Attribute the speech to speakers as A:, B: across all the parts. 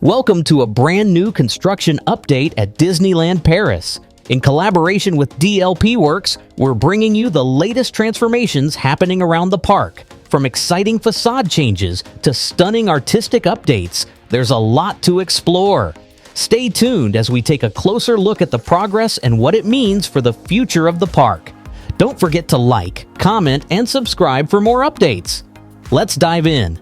A: Welcome to a brand new construction update at Disneyland Paris. In collaboration with DLP Works, we're bringing you the latest transformations happening around the park. From exciting facade changes to stunning artistic updates, there's a lot to explore. Stay tuned as we take a closer look at the progress and what it means for the future of the park. Don't forget to like, comment, and subscribe for more updates. Let's dive in.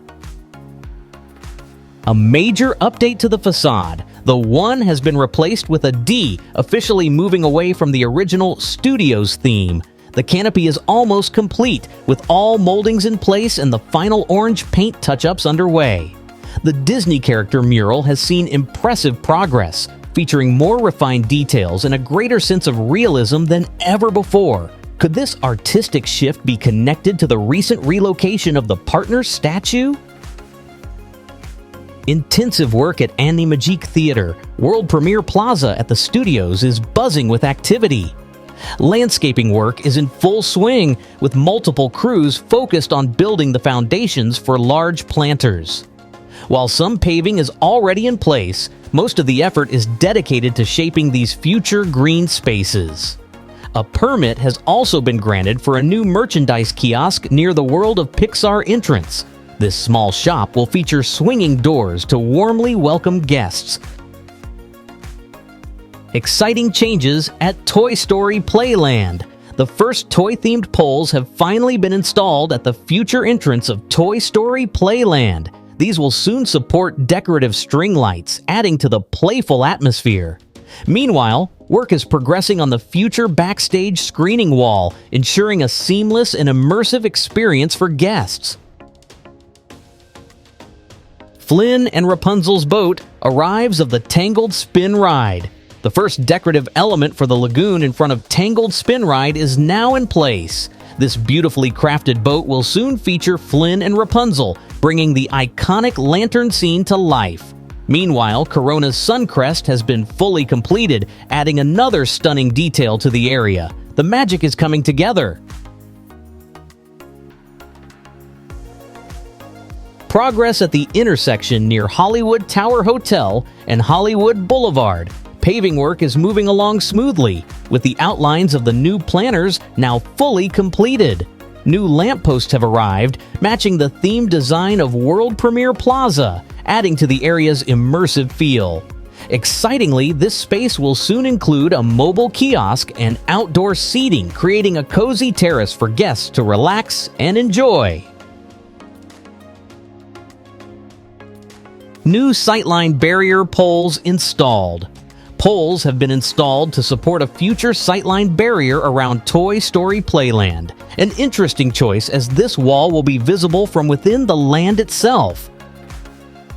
A: A major update to the facade. The 1 has been replaced with a D, officially moving away from the original Studios theme. The canopy is almost complete, with all moldings in place and the final orange paint touch-ups underway. The Disney character mural has seen impressive progress, featuring more refined details and a greater sense of realism than ever before. Could this artistic shift be connected to the recent relocation of the partner statue? Intensive work at Animagique Theater, World Premiere Plaza at the studios is buzzing with activity. Landscaping work is in full swing, with multiple crews focused on building the foundations for large planters. While some paving is already in place, most of the effort is dedicated to shaping these future green spaces. A permit has also been granted for a new merchandise kiosk near the World of Pixar entrance. This small shop will feature swinging doors to warmly welcome guests. Exciting changes at Toy Story Playland. The first toy-themed poles have finally been installed at the future entrance of Toy Story Playland. These will soon support decorative string lights, adding to the playful atmosphere. Meanwhile, work is progressing on the future backstage screening wall, ensuring a seamless and immersive experience for guests. Flynn and Rapunzel's boat arrives of the Tangled Spin Ride. The first decorative element for the lagoon in front of Tangled Spin Ride is now in place. This beautifully crafted boat will soon feature Flynn and Rapunzel, bringing the iconic lantern scene to life. Meanwhile, Corona's Suncrest has been fully completed, adding another stunning detail to the area. The magic is coming together. Progress at the intersection near Hollywood Tower Hotel and Hollywood Boulevard. Paving work is moving along smoothly, with the outlines of the new planters now fully completed. New lampposts have arrived, matching the themed design of World Premiere Plaza, adding to the area's immersive feel. Excitingly, this space will soon include a mobile kiosk and outdoor seating, creating a cozy terrace for guests to relax and enjoy. New sightline barrier poles installed. Poles have been installed to support a future sightline barrier around Toy Story Playland. An interesting choice, as this wall will be visible from within the land itself.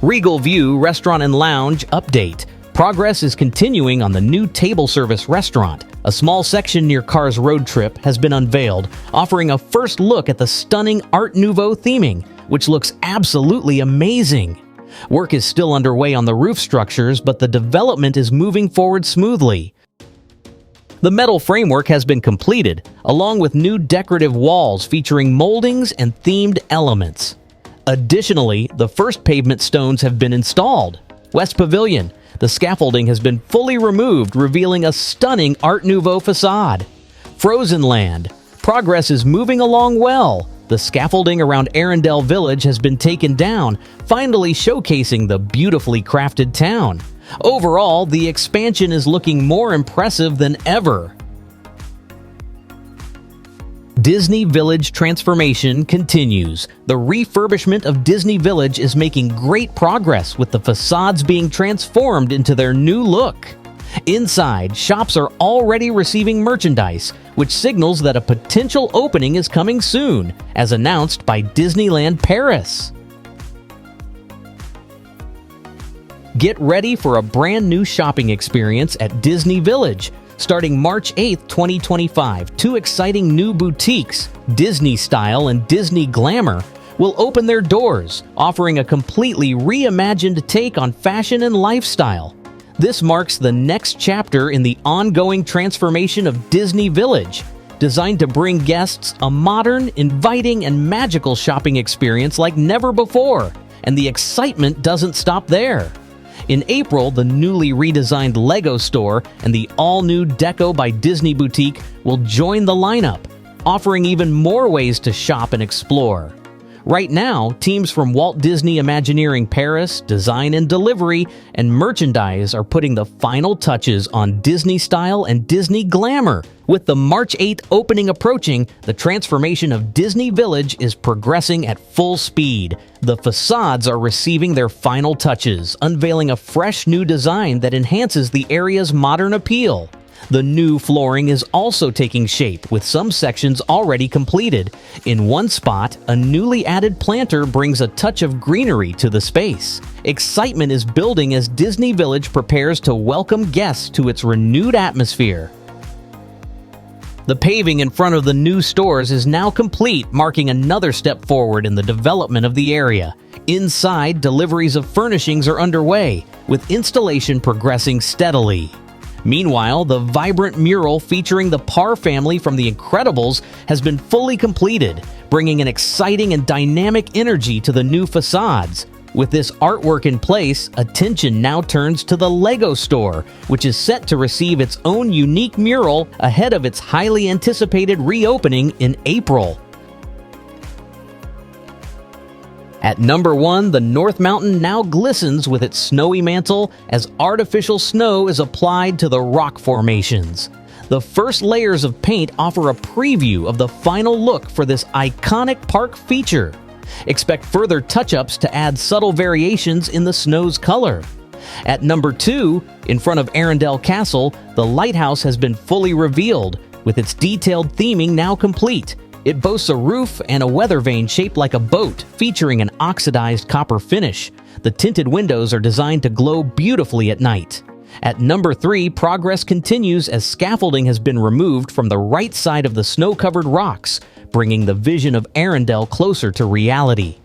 A: Regal View Restaurant and Lounge update. Progress is continuing on the new table service restaurant. A small section near Cars Road Trip has been unveiled, offering a first look at the stunning Art Nouveau theming, which looks absolutely amazing. Work is still underway on the roof structures, but the development is moving forward smoothly. The metal framework has been completed, along with new decorative walls featuring moldings and themed elements. Additionally, the first pavement stones have been installed. West Pavilion. The scaffolding has been fully removed, revealing a stunning Art Nouveau facade. Frozen Land. Progress is moving along well. The scaffolding around Arendelle Village has been taken down, finally showcasing the beautifully crafted town. Overall, the expansion is looking more impressive than ever. Disney Village transformation continues. The refurbishment of Disney Village is making great progress, with the facades being transformed into their new look. Inside, shops are already receiving merchandise, which signals that a potential opening is coming soon, as announced by Disneyland Paris. Get ready for a brand new shopping experience at Disney Village. Starting March 8, 2025, 2 exciting new boutiques, Disney Style and Disney Glamour, will open their doors, offering a completely reimagined take on fashion and lifestyle. This marks the next chapter in the ongoing transformation of Disney Village, designed to bring guests a modern, inviting, and magical shopping experience like never before. And the excitement doesn't stop there. In April, the newly redesigned Lego store and the all-new Deco by Disney boutique will join the lineup, offering even more ways to shop and explore. Right now, teams from Walt Disney Imagineering Paris, Design and Delivery, and Merchandise are putting the final touches on Disney style and Disney glamour. With the March 8th opening approaching, the transformation of Disney Village is progressing at full speed. The facades are receiving their final touches, unveiling a fresh new design that enhances the area's modern appeal. The new flooring is also taking shape, with some sections already completed. In one spot, a newly added planter brings a touch of greenery to the space. Excitement is building as Disney Village prepares to welcome guests to its renewed atmosphere. The paving in front of the new stores is now complete, marking another step forward in the development of the area. Inside, deliveries of furnishings are underway, with installation progressing steadily. Meanwhile, the vibrant mural featuring the Parr family from The Incredibles has been fully completed, bringing an exciting and dynamic energy to the new facades. With this artwork in place, attention now turns to the Lego store, which is set to receive its own unique mural ahead of its highly anticipated reopening in April. At number 1, the North Mountain now glistens with its snowy mantle as artificial snow is applied to the rock formations. The first layers of paint offer a preview of the final look for this iconic park feature. Expect further touch-ups to add subtle variations in the snow's color. At number 2, in front of Arendelle Castle, the lighthouse has been fully revealed, with its detailed theming now complete. It boasts a roof and a weather vane shaped like a boat, featuring an oxidized copper finish. The tinted windows are designed to glow beautifully at night. At number 3, progress continues as scaffolding has been removed from the right side of the snow-covered rocks, bringing the vision of Arendelle closer to reality.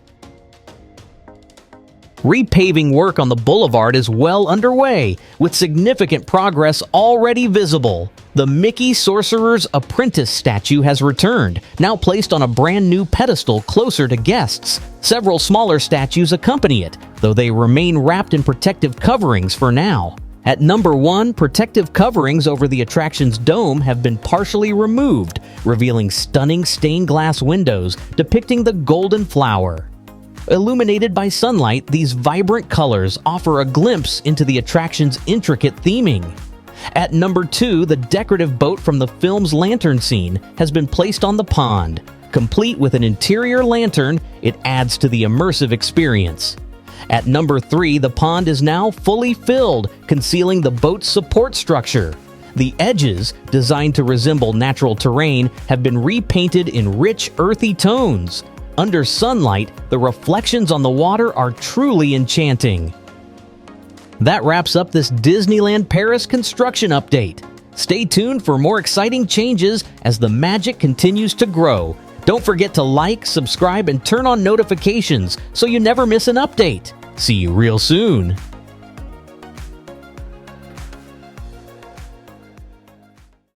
A: Repaving work on the boulevard is well underway, with significant progress already visible. The Mickey Sorcerer's Apprentice statue has returned, now placed on a brand new pedestal closer to guests. Several smaller statues accompany it, though they remain wrapped in protective coverings for now. At number 1, protective coverings over the attraction's dome have been partially removed, revealing stunning stained glass windows depicting the golden flower. Illuminated by sunlight, these vibrant colors offer a glimpse into the attraction's intricate theming. At number 2, the decorative boat from the film's lantern scene has been placed on the pond. Complete with an interior lantern, it adds to the immersive experience. At number 3, the pond is now fully filled, concealing the boat's support structure. The edges, designed to resemble natural terrain, have been repainted in rich, earthy tones. Under sunlight, the reflections on the water are truly enchanting. That wraps up this Disneyland Paris construction update. Stay tuned for more exciting changes as the magic continues to grow. Don't forget to like, subscribe, and turn on notifications so you never miss an update. See you real soon.